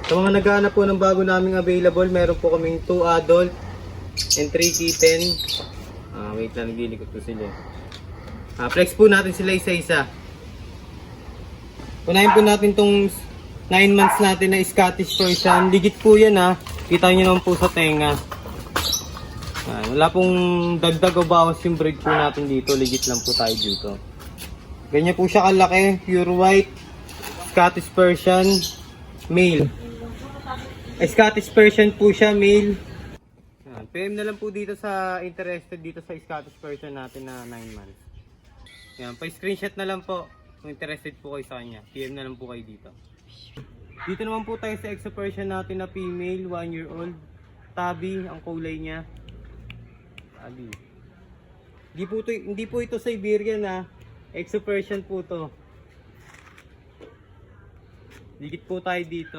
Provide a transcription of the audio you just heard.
Sa mga naghahanap po ng bago naming available, meron po kaming 2 adult and 3 kitten. Wait lang, naglilikot ko sila. Flex po natin sila isa-isa. Unahin po natin tong 9 months natin na Scottish Persian. Ligit po yan ha. Kita nyo naman po sa tenga. Wala pong dagdag o bawas yung breed po natin dito. Ligit lang po tayo dito. Ganyan po siya kalaki. Pure white. Scottish Persian. Male. Scottish Persian po siya. Male. PM na lang po dito sa interested dito sa Scottish Persian natin na 9 months. Yan. Pa-screenshot na lang po. Kung interested po kayo sa kanya. PM na lang po kayo dito. Dito naman po tayo sa Exo Persian natin na female. 1 year old. Tabby ang kulay niya. Tabby. Hindi po ito Siberian ha. Exo Persian po to. Dikit po tayo dito.